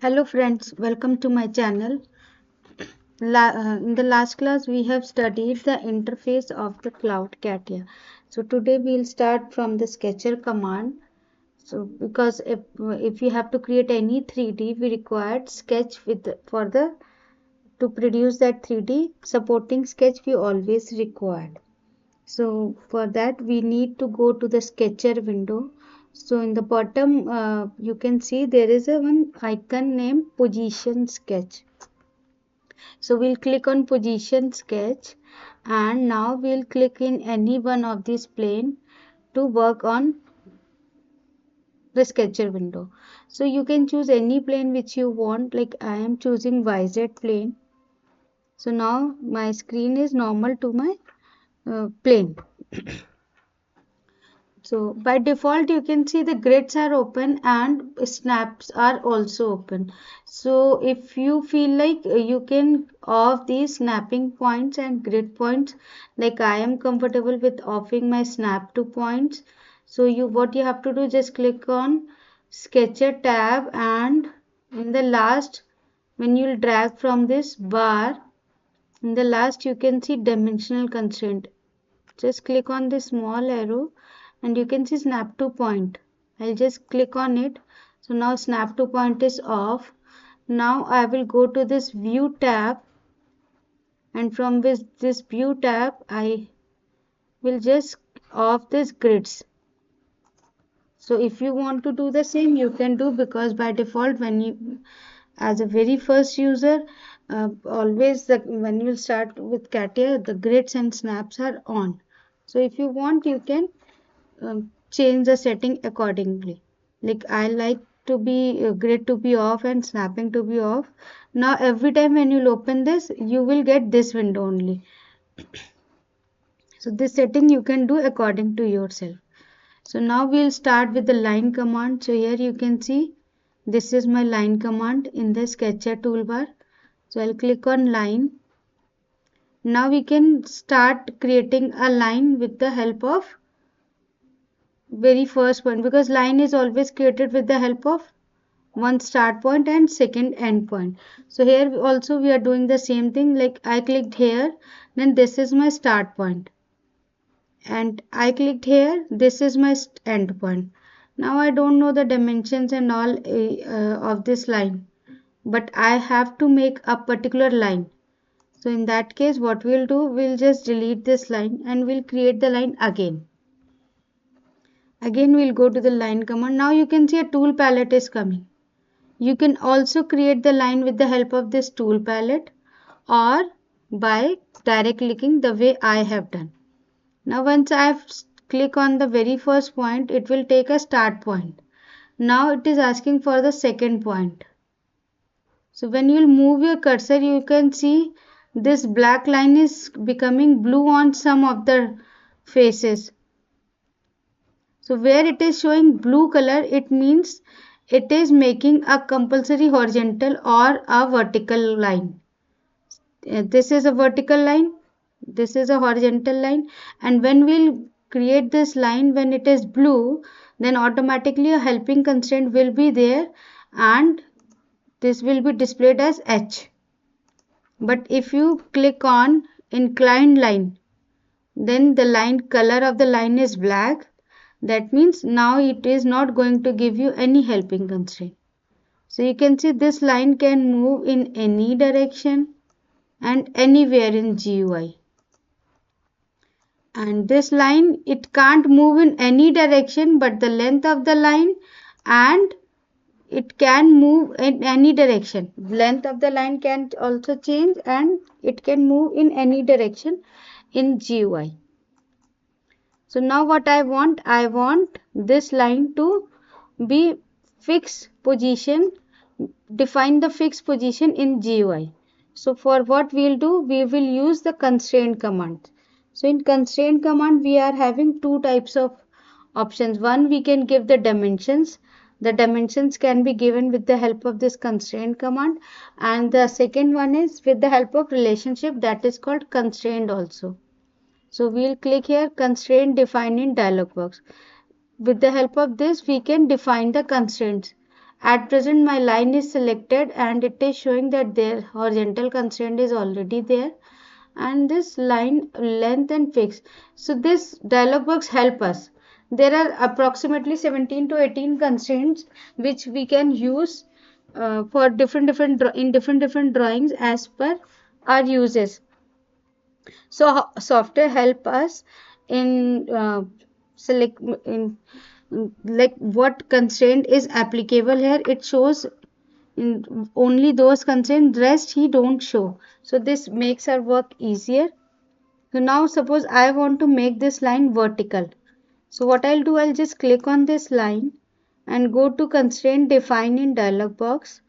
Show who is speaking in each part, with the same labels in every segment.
Speaker 1: Hello friends, welcome to my channel. In the last class we have studied the interface of the cloud CATIA. So today we'll start from the sketcher command. So because if we have to create any 3D, we required sketch to produce that 3D supporting sketch we always required. So for that we need to go to the sketcher window. So in the bottom you can see there is one icon named position sketch. So we'll click on position sketch, and now we'll click in any one of these plane to work on the sketcher window. So you can choose any plane which you want, like I am choosing YZ plane. So now my screen is normal to my plane. So by default you can see the grids are open and snaps are also open. So if you feel like you can off these snapping points and grid points, like I am comfortable with offing my snap to points. So what you have to do, just click on sketcher tab, and in the last, when you will drag from this bar, in the last you can see dimensional constraint. Just click on this small arrow and you can see snap to point. I'll just click on it. So now snap to point is off. Now I will go to this view tab, and from this view tab I will just off this grids. So if you want to do the same, you can do, because by default when you as a very first user, always when you start with CATIA, the grids and snaps are on. So if you want, you can change the setting accordingly. Like I like to be grid to be off and snapping to be off. Now every time when you'll open this, you will get this window only. So this setting you can do according to yourself. So now we'll start with the line command. So here you can see this is my line command in the sketcher toolbar. So I'll click on line. Now we can start creating a line with the help of very first point, because line is always created with the help of one start point and second end point. So here also we are doing the same thing. Like I clicked here, then this is my start point, and I clicked here, this is my end point. Now I don't know the dimensions and all of this line, but I have to make a particular line. So in that case what we'll do, we'll just delete this line and we'll create the line again. Again we'll go to the line command. Now you can see a tool palette is coming. You can also create the line with the help of this tool palette or by direct clicking the way I have done. Now once I have click on the very first point, it will take a start point. Now it is asking for the second point. So when you will move your cursor, you can see this black line is becoming blue on some of the faces. So where it is showing blue color, it means it is making a compulsory horizontal or a vertical line. This is a vertical line, this is a horizontal line, and when we'll create this line, when it is blue, then automatically a helping constraint will be there and this will be displayed as H. But if you click on inclined line, then the line color of the line is black. That means now it is not going to give you any helping constraint. So you can see this line can move in any direction and anywhere in GUI. And this line, it can't move in any direction, but the length of the line, and it can move in any direction. Length of the line can also change and it can move in any direction in GUI. So now what I want this line to be fixed position, define the fixed position in GUI. So for what we'll do, we will use the constraint command. So in constraint command, we are having two types of options. One, we can give the dimensions. The dimensions can be given with the help of this constraint command, and the second one is with the help of relationship, that is called constraint also. So we'll click here constraint define in dialog box. With the help of this we can define the constraints, At present my line is selected and it is showing that their horizontal constraint is already there, and this line length and fix. So this dialog box help us. There are approximately 17 to 18 constraints which we can use for different drawings as per our uses. So software help us in select in like what constraint is applicable here. It shows in only those constraints, rest he don't show. So this makes our work easier. So now suppose I want to make this line vertical. So what I'll do, I'll just click on this line and go to constraint define in dialog box.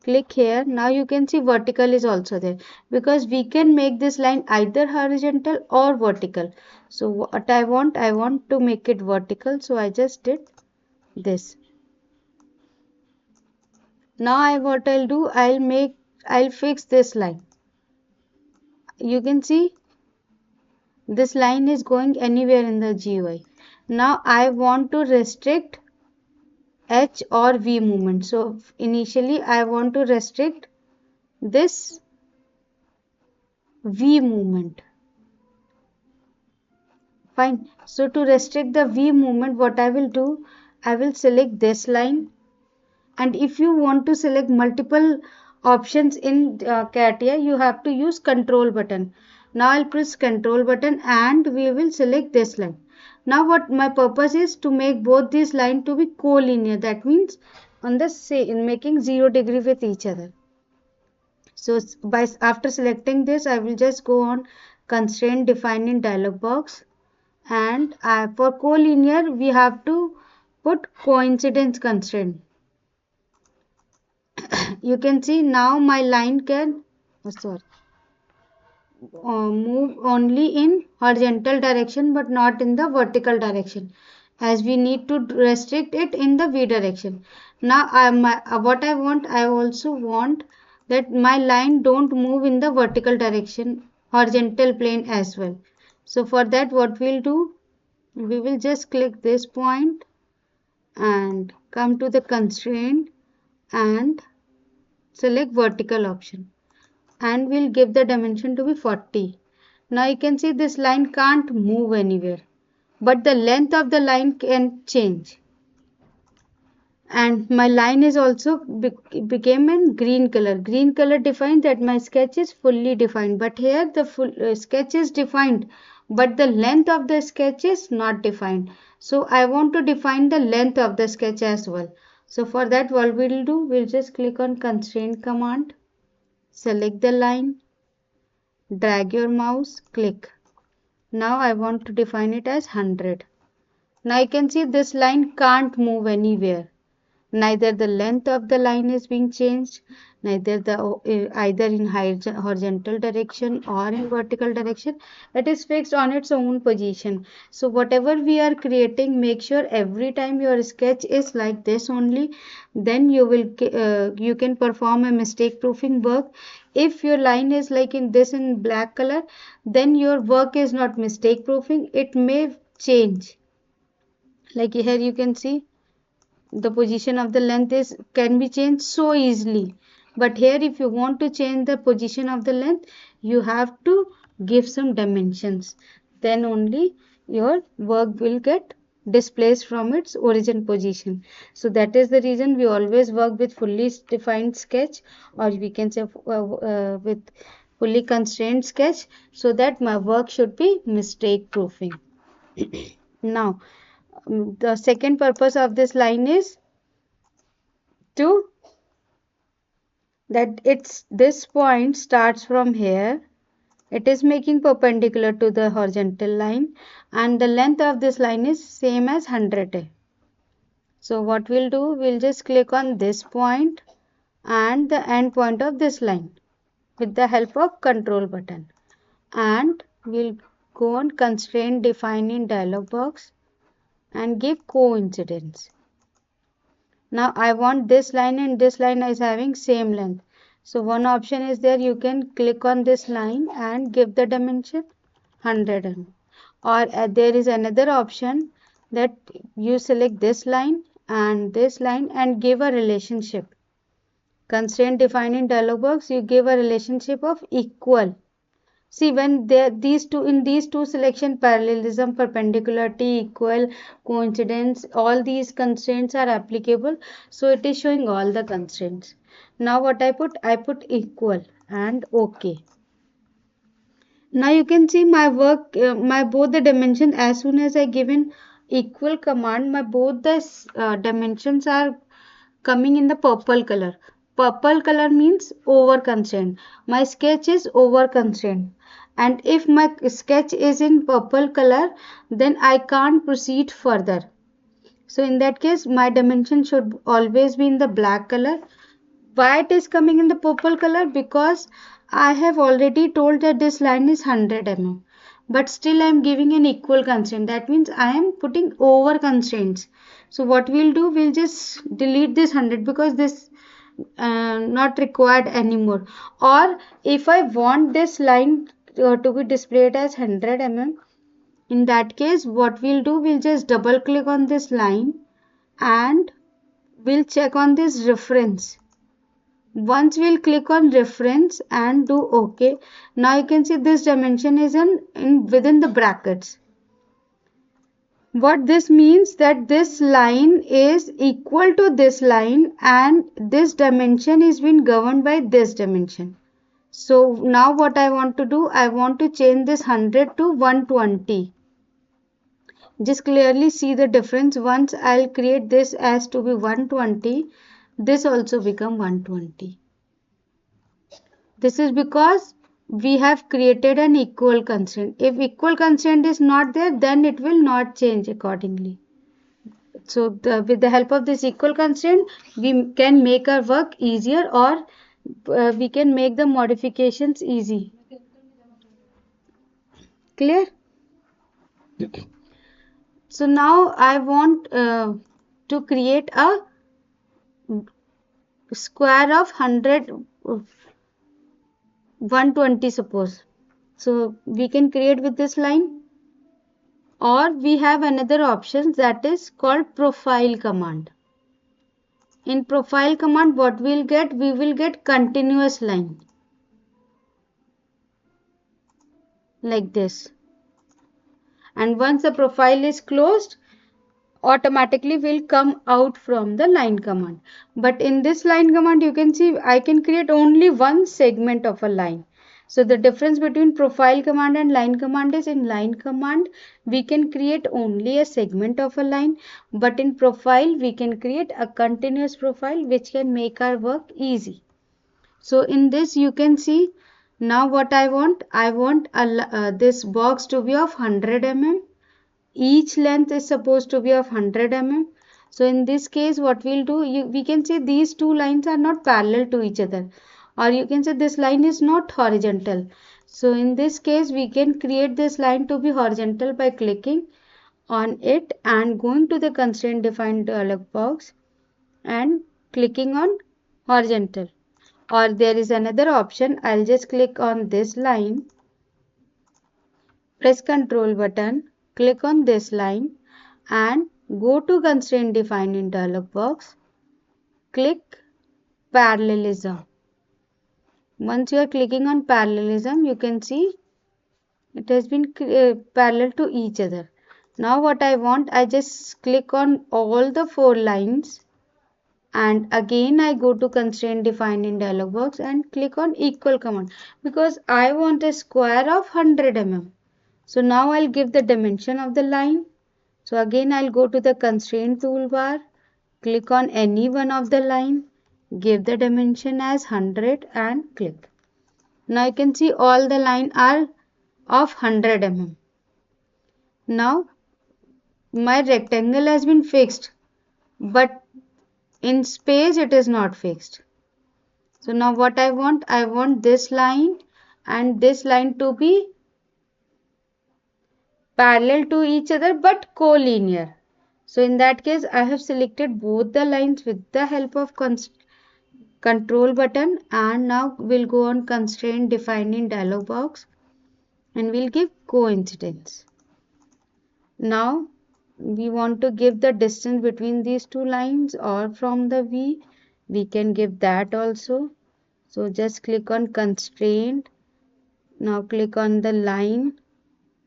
Speaker 1: Click here. Now you can see vertical is also there, because we can make this line either horizontal or vertical. So what I want to make it vertical. So I just did this. Now what I'll do, I'll fix this line. You can see this line is going anywhere in the GUI. Now I want to restrict H or V movement. So initially I want to restrict this V movement. Fine. So to restrict the V movement, what I will do, I will select this line. And if you want to select multiple options in CATIA, you have to use control button. Now I'll press control button and we will select this line. Now what my purpose is to make both these lines to be collinear. That means on the same, making 0 degree with each other. So after selecting this, I will just go on constraint define in dialog box, and for collinear we have to put coincidence constraint. You can see now my line can move only in horizontal direction but not in the vertical direction, as we need to restrict it in the V direction. Now what I also want that my line don't move in the vertical direction, horizontal plane as well. So for that what we'll do, we will just click this point and come to the constraint and select vertical option, and we'll give the dimension to be 40. Now you can see this line can't move anywhere, but the length of the line can change. And my line is also became in green color. Green color defines that my sketch is fully defined, but here the full sketch is defined, but the length of the sketch is not defined. So I want to define the length of the sketch as well. So for that what we'll do, we'll just click on constraint command, select the line, drag your mouse, click. Now I want to define it as 100. Now you can see this line can't move anywhere. Neither the length of the line is being changed, neither either in horizontal direction or in vertical direction. It is fixed on its own position. So whatever we are creating, make sure every time your sketch is like this only, then you can perform a mistake proofing work. If your line is like in black color, then your work is not mistake proofing. It may change. Like here you can see the position of the length can be changed so easily, but here if you want to change the position of the length, you have to give some dimensions, then only your work will get displaced from its origin position. So that is the reason we always work with fully defined sketch, or we can say with fully constrained sketch, so that my work should be mistake proofing. Now the second purpose of this line is to that this point starts from here, it is making perpendicular to the horizontal line, and the length of this line is same as 100. So what we'll do, we'll just click on this point and the end point of this line with the help of control button, and we'll go on constraint define in dialog box and give coincidence. Now I want this line and this line is having same length. So one option is there, you can click on this line and give the dimension 100. Or there is another option that you select this line and this line and give a relationship. Constraint defined in dialog box, you give a relationship of equal. See, when these two selection, parallelism, perpendicularity, equal, coincidence, all these constraints are applicable. So it is showing all the constraints. Now what I put equal and OK. Now you can see my work, my both the dimension, as soon as I given equal command, my both the dimensions are coming in the purple color. Purple color means over constraint. My sketch is over constraint. And if my sketch is in purple color, then I can't proceed further. So in that case, my dimension should always be in the black color. Why it is coming in the purple color? Because I have already told that this line is 100 mm. But still I am giving an equal constraint. That means I am putting over constraints. So what we'll do, we'll just delete this 100 because this not required anymore. Or if I want this line to be displayed as 100 mm, in that case what we'll do, we'll just double click on this line and we'll check on this reference. Once we'll click on reference and do OK. Now you can see this dimension is within the brackets. What this means, that this line is equal to this line and this dimension is being governed by this dimension. So now what I want to do, I want to change this 100 to 120. Just clearly see the difference. Once I'll create this as to be 120, this also become 120. This is because we have created an equal constraint. If equal constraint is not there, then it will not change accordingly. So with the help of this equal constraint, we can make our work easier, or we can make the modifications easy. Clear? So now I want to create a square of 100, 120 suppose. So we can create with this line, or we have another option that is called profile command. In profile command, what we'll get, we will get continuous line like this. And once the profile is closed, automatically will come out from the line command. But in this line command, you can see I can create only one segment of a line. So the difference between profile command and line command is, in line command we can create only a segment of a line, but in profile we can create a continuous profile which can make our work easy. So in this you can see now what I want this box to be of 100 mm. Each length is supposed to be of 100 mm. So in this case what we'll do, we can say these two lines are not parallel to each other, or you can say this line is not horizontal. So in this case we can create this line to be horizontal by clicking on it and going to the constraint defined dialog box and clicking on horizontal. Or there is another option, I'll just click on this line, press Ctrl button, click on this line and go to constraint defined in dialog box, click parallelism. Once you are clicking on parallelism, you can see it has been parallel to each other. Now what I want, I just click on all the 4 lines and again I go to constraint defined in dialog box and click on equal command, because I want a square of 100 mm. So now I'll give the dimension of the line. So again I'll go to the constraint toolbar, click on any one of the line, give the dimension as 100 and click. Now you can see all the line are of 100 mm. Now my rectangle has been fixed, but in space it is not fixed. So now what I want this line and this line to be parallel to each other but collinear. So in that case I have selected both the lines with the help of control button, and now we'll go on constraint defined in dialog box and we'll give coincidence. Now we want to give the distance between these two lines or from the V, we can give that also. So just click on constraint. Now click on the line,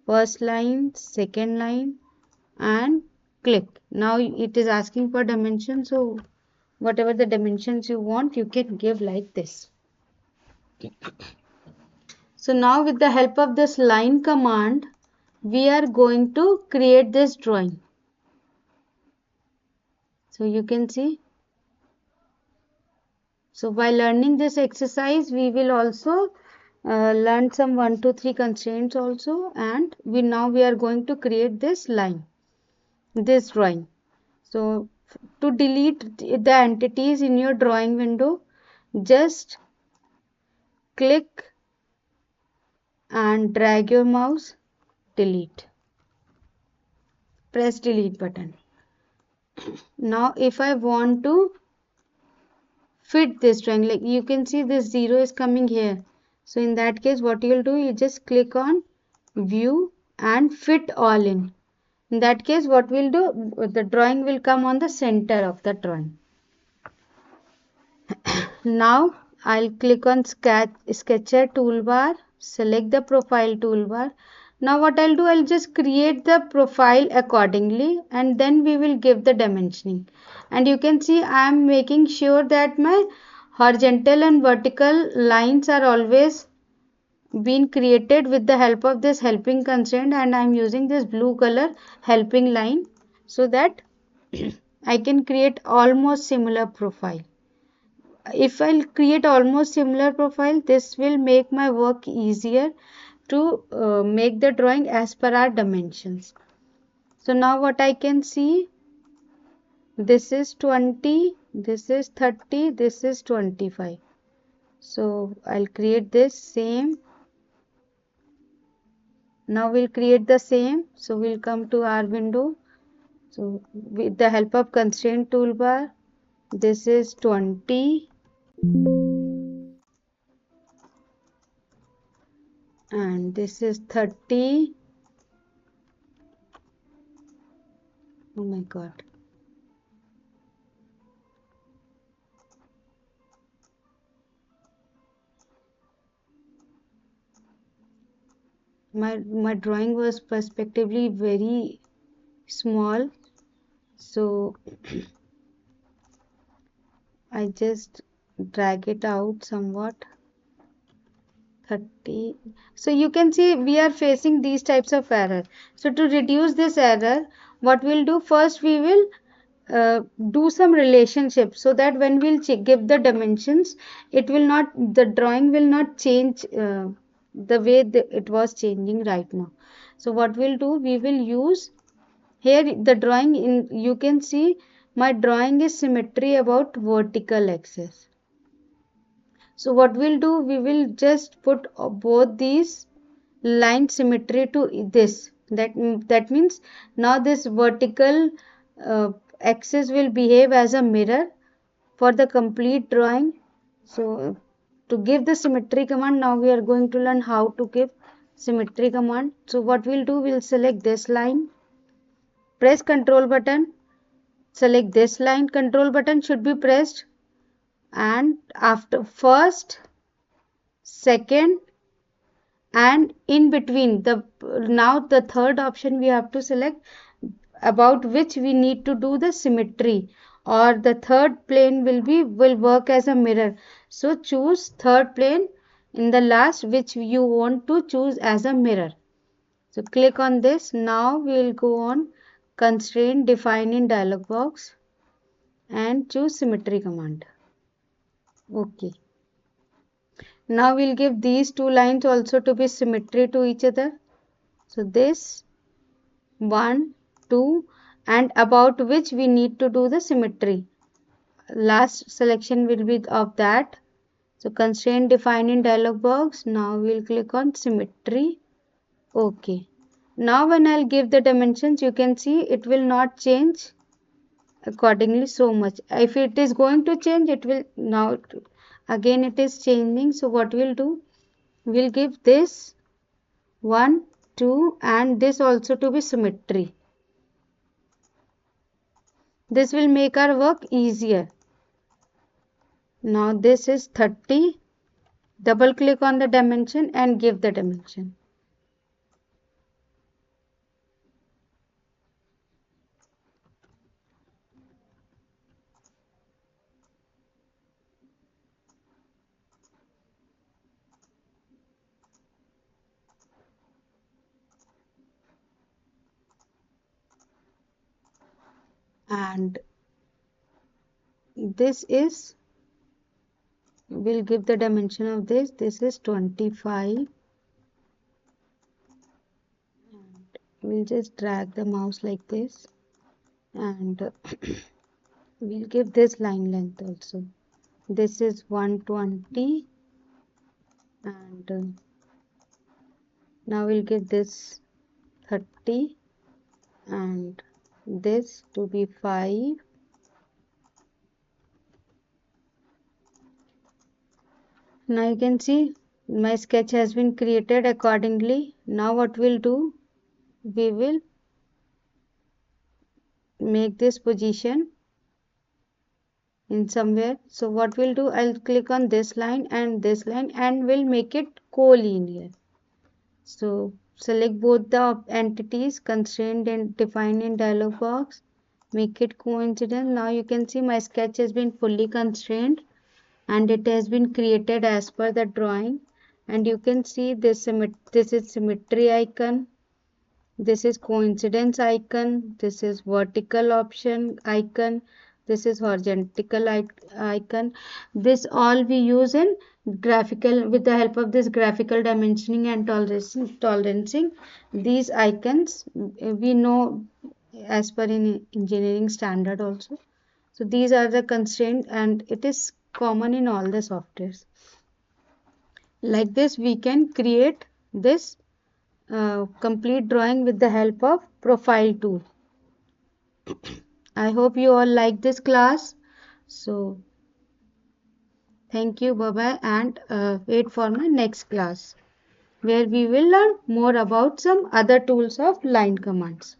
Speaker 1: first line, second line, and click. Now it is asking for dimension, so whatever the dimensions you want, you can give like this. So now with the help of this line command, we are going to create this drawing. So you can see. So while learning this exercise, we will also learn some 1, 2, 3 constraints also, and we are going to create this line, this drawing. So to delete the entities in your drawing window, just click and drag your mouse, delete. Press delete button. Now if I want to fit this drawing, like you can see this 0 is coming here. So in that case, what you will do, you just click on view and fit all in. In that case, what we'll do, the drawing will come on the center of the drawing. Now I'll click on Sketcher toolbar, select the profile toolbar. Now what I'll do, I'll just create the profile accordingly, and then we will give the dimensioning. And you can see I am making sure that my horizontal and vertical lines are always been created with the help of this helping constraint, and I am using this blue color helping line so that I can create almost similar profile. If I'll create almost similar profile, this will make my work easier to make the drawing as per our dimensions. So now what I can see, this is 20, this is 30, this is 25. So I'll create this same. Now we'll create the same. So we'll come to our window. So with the help of constraint toolbar, this is 20. And this is 30. Oh my god. My drawing was perspectively very small, so I just drag it out somewhat. 30. So you can see we are facing these types of error. So to reduce this error, what we'll do, first we will do some relationship so that when we'll give the dimensions, it will not, the drawing will not change the way it was changing right now. So what we'll do, we will use here the drawing in, you can see my drawing is symmetry about vertical axis. So what we'll do, we will just put both these line symmetry to this. That means now this vertical axis will behave as a mirror for the complete drawing. So to give the symmetry command, now we are going to learn how to give symmetry command. So what we'll do, we'll select this line, press control button, select this line, control button should be pressed, and after first, second, and in between the, now the third option we have to select, about which we need to do the symmetry, or the third plane will work as a mirror. So choose third plane in the last, which you want to choose as a mirror. So click on this. Now we will go on constraint define in dialog box and choose symmetry command. Okay. Now we'll give these two lines also to be symmetry to each other. So this 1, 2, and about which we need to do the symmetry. Last selection will be of that. So constraint define in dialog box. Now we'll click on symmetry. Okay. Now when I'll give the dimensions, you can see it will not change accordingly so much. If it is going to change, it will, now again it is changing. So what we'll do, we'll give this 1, 2 and this also to be symmetry. This will make our work easier. Now this is 30. Double click on the dimension and give the dimension. And this is, we'll give the dimension of this. This is 25. We'll just drag the mouse like this, and we'll give this line length also. This is 120, and now we'll give this 30 and this to be 5. Now you can see my sketch has been created accordingly. Now what we'll do, we will make this position in somewhere. So what we'll do, I'll click on this line and we'll make it collinear. So select both the entities, constrained and defined in dialog box, make it coincident. Now you can see my sketch has been fully constrained and it has been created as per the drawing. And you can see this is symmetry icon, this is coincidence icon, this is vertical option icon, this is horizontal icon. This all we use in graphical, with the help of this graphical dimensioning and tolerancing. These icons we know as per in engineering standard also. So these are the constraints and it is common in all the softwares. Like this we can create this complete drawing with the help of profile tool. I hope you all like this class. So thank you, bye bye, and wait for my next class where we will learn more about some other tools of line commands.